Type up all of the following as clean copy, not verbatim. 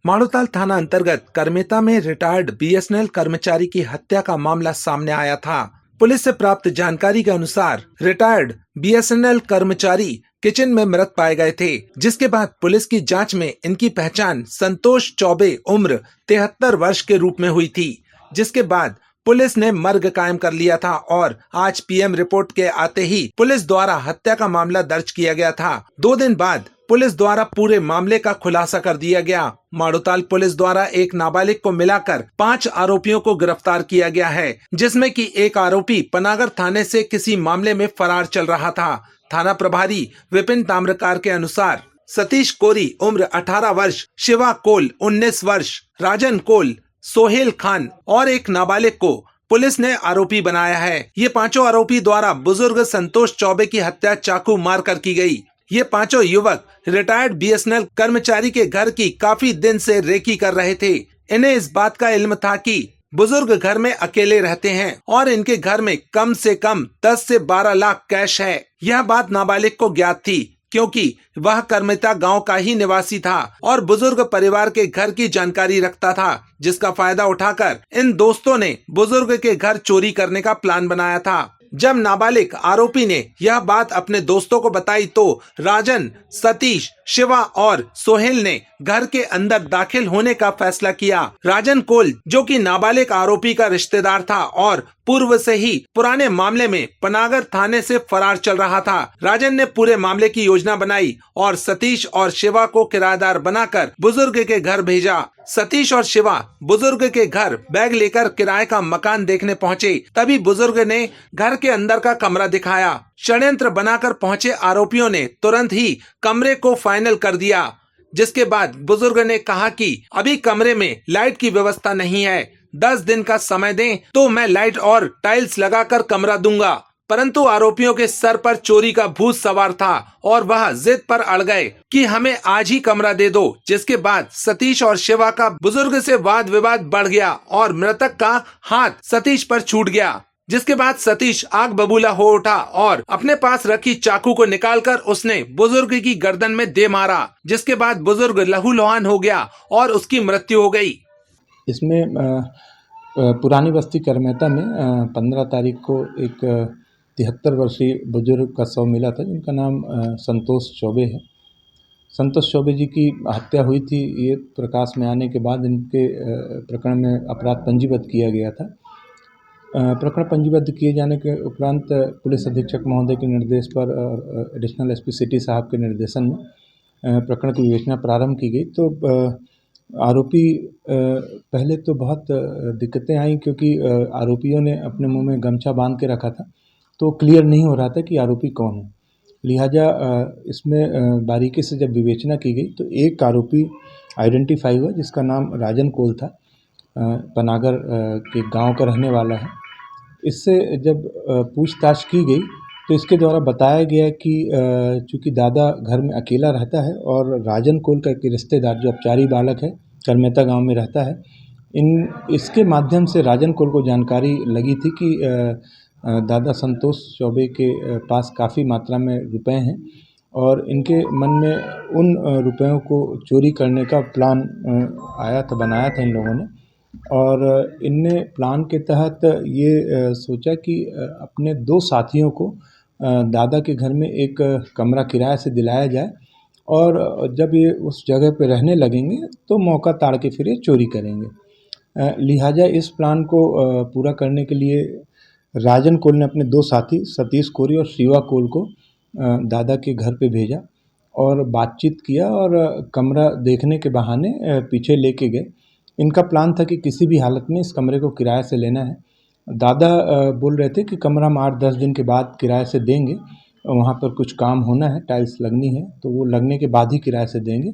माड़ोताल थाना अंतर्गत करमेता में रिटायर्ड बीएसएनएल कर्मचारी की हत्या का मामला सामने आया था। पुलिस से प्राप्त जानकारी के अनुसार रिटायर्ड बीएसएनएल कर्मचारी किचन में मृत पाए गए थे, जिसके बाद पुलिस की जांच में इनकी पहचान संतोष चौबे उम्र 73 वर्ष के रूप में हुई थी। जिसके बाद पुलिस ने मर्ग कायम कर लिया था और आज पीएम रिपोर्ट के आते ही पुलिस द्वारा हत्या का मामला दर्ज किया गया था। 2 दिन बाद पुलिस द्वारा पूरे मामले का खुलासा कर दिया गया। माड़ोताल पुलिस द्वारा एक नाबालिग को मिलाकर 5 आरोपियों को गिरफ्तार किया गया है, जिसमें कि एक आरोपी पनागर थाने से किसी मामले में फरार चल रहा था। थाना प्रभारी विपिन ताम्रकार के अनुसार सतीश कोरी उम्र 18 वर्ष, शिवा कोल 19 वर्ष, राजन कोल, सोहेल खान और एक नाबालिग को पुलिस ने आरोपी बनाया है। ये 5 आरोपी द्वारा बुजुर्ग संतोष चौबे की हत्या चाकू मारकर की गई। ये 5 युवक रिटायर्ड बीएसएनएल कर्मचारी के घर की काफी दिन से रेकी कर रहे थे। इन्हें इस बात का इल्म था कि बुजुर्ग घर में अकेले रहते हैं और इनके घर में कम से कम 10 से 12 लाख कैश है। यह बात नाबालिग को ज्ञात थी, क्योंकि वह करमेता गांव का ही निवासी था और बुजुर्ग परिवार के घर की जानकारी रखता था, जिसका फायदा उठाकर इन दोस्तों ने बुजुर्ग के घर चोरी करने का प्लान बनाया था। जब नाबालिग आरोपी ने यह बात अपने दोस्तों को बताई तो राजन, सतीश, शिवा और सोहेल ने घर के अंदर दाखिल होने का फैसला किया। राजन कोल, जो कि नाबालिग आरोपी का रिश्तेदार था और पूर्व से ही पुराने मामले में पनागर थाने से फरार चल रहा था, राजन ने पूरे मामले की योजना बनाई और सतीश और शिवा को किराएदार बनाकर बुजुर्ग के घर भेजा। सतीश और शिवा बुजुर्ग के घर बैग लेकर किराए का मकान देखने पहुंचे। तभी बुजुर्ग ने घर के अंदर का कमरा दिखाया। षड्यंत्र बनाकर पहुंचे आरोपियों ने तुरंत ही कमरे को फाइनल कर दिया, जिसके बाद बुजुर्ग ने कहा कि अभी कमरे में लाइट की व्यवस्था नहीं है, 10 दिन का समय दें तो मैं लाइट और टाइल्स लगाकर कमरा दूंगा। परंतु आरोपियों के सर पर चोरी का भूत सवार था और वह जिद पर अड़ गए कि हमें आज ही कमरा दे दो। जिसके बाद सतीश और शिवा का बुजुर्ग से वाद विवाद बढ़ गया और मृतक का हाथ सतीश पर छूट गया। जिसके बाद सतीश आग बबूला हो उठा और अपने पास रखी चाकू को निकालकर उसने बुजुर्ग की गर्दन में दे मारा, जिसके बाद बुजुर्ग लहूलुहान हो गया और उसकी मृत्यु हो गई। इसमें पुरानी बस्ती करमेता में 15 तारीख को एक 73 वर्षीय बुजुर्ग का शव मिला था, जिनका नाम संतोष चौबे है। संतोष चौबे जी की हत्या हुई थी। ये प्रकाश में आने के बाद इनके प्रकरण में अपराध पंजीबद्ध किया गया था। प्रकरण पंजीबद्ध किए जाने के उपरांत पुलिस अधीक्षक महोदय के निर्देश पर और एडिशनल एसपी सिटी साहब के निर्देशन में प्रकरण की विवेचना प्रारंभ की गई। तो आरोपी पहले तो बहुत दिक्कतें आई, क्योंकि आरोपियों ने अपने मुंह में गमछा बांध के रखा था, तो क्लियर नहीं हो रहा था कि आरोपी कौन है। लिहाजा इसमें बारीकी से जब विवेचना की गई तो एक आरोपी आइडेंटिफाई हुआ, जिसका नाम राजन कोल था, पनागर के गांव का रहने वाला है। इससे जब पूछताछ की गई तो इसके द्वारा बताया गया कि चूँकि दादा घर में अकेला रहता है और राजन कोल का एक रिश्तेदार जो अपचारी बालक है करमेता गांव में रहता है, इसके माध्यम से राजन कोल को जानकारी लगी थी कि दादा संतोष चौबे के पास काफ़ी मात्रा में रुपए हैं और इनके मन में उन रुपयों को चोरी करने का प्लान बनाया था इन लोगों ने। और इनने प्लान के तहत ये सोचा कि अपने 2 साथियों को दादा के घर में एक कमरा किराए से दिलाया जाए और जब ये उस जगह पे रहने लगेंगे तो मौका ताड़ के फिर ये चोरी करेंगे। लिहाजा इस प्लान को पूरा करने के लिए राजन कोल ने अपने 2 साथी सतीश कोरी और शिवा कोल को दादा के घर पे भेजा और बातचीत किया और कमरा देखने के बहाने पीछे लेके गए। इनका प्लान था कि किसी भी हालत में इस कमरे को किराए से लेना है। दादा बोल रहे थे कि कमरा हम 8-10 दिन के बाद किराए से देंगे, वहाँ पर कुछ काम होना है, टाइल्स लगनी है, तो वो लगने के बाद ही किराए से देंगे।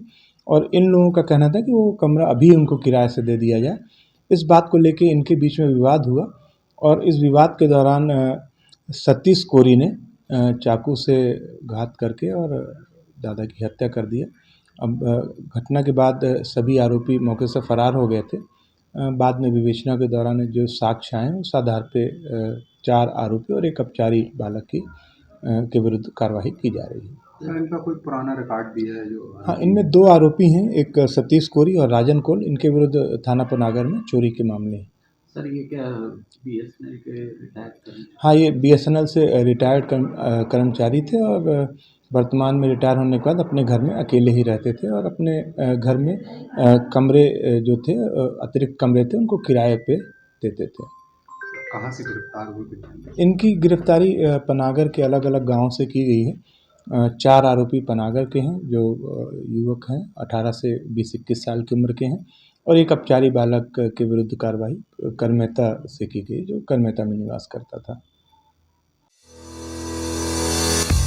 और इन लोगों का कहना था कि वो कमरा अभी उनको किराए से दे दिया जाए। इस बात को लेके इनके बीच में विवाद हुआ और इस विवाद के दौरान सतीश कोरी ने चाकू से घात करके और दादा की हत्या कर दिया। अब घटना के बाद सभी आरोपी मौके से फरार हो गए थे। बाद में विवेचना के दौरान जो साक्ष्य आए उस आधार पे 4 आरोपी और एक अपचारी बालक के विरुद्ध कार्रवाई की जा रही है। सर इनका कोई पुराना रिकॉर्ड भी है जो? हाँ, इनमें 2 आरोपी हैं, एक सतीश कोरी और राजन कोल। इनके विरुद्ध थाना पनागर में चोरी के मामले हैं। सर ये क्या बीएसएनएल के रिटायर्ड कर्मचारी? हाँ, ये बीएसएनएल से रिटायर्ड कर्मचारी थे और वर्तमान में रिटायर होने के बाद अपने घर में अकेले ही रहते थे और अपने घर में कमरे जो थे अतिरिक्त कमरे थे उनको किराए पे देते थे। कहाँ से गिरफ्तार हुए? इनकी गिरफ्तारी पनागर के अलग अलग गांव से की गई है। 4 आरोपी पनागर के हैं जो युवक हैं, 18 से 20-21 साल की उम्र के हैं और एक अपचारी बालक के विरुद्ध कार्रवाई करमेता से की गई जो करमेता में निवास करता था।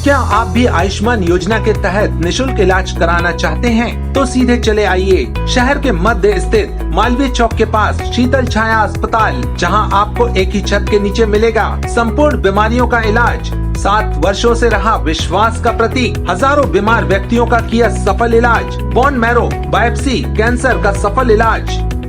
क्या आप भी आयुष्मान योजना के तहत निशुल्क इलाज कराना चाहते हैं? तो सीधे चले आइए शहर के मध्य स्थित मालवीय चौक के पास शीतल छाया अस्पताल, जहां आपको एक ही छत के नीचे मिलेगा संपूर्ण बीमारियों का इलाज। 7 वर्षों से रहा विश्वास का प्रतीक, हजारों बीमार व्यक्तियों का किया सफल इलाज, बोन मैरो बायोप्सी कैंसर का सफल इलाज।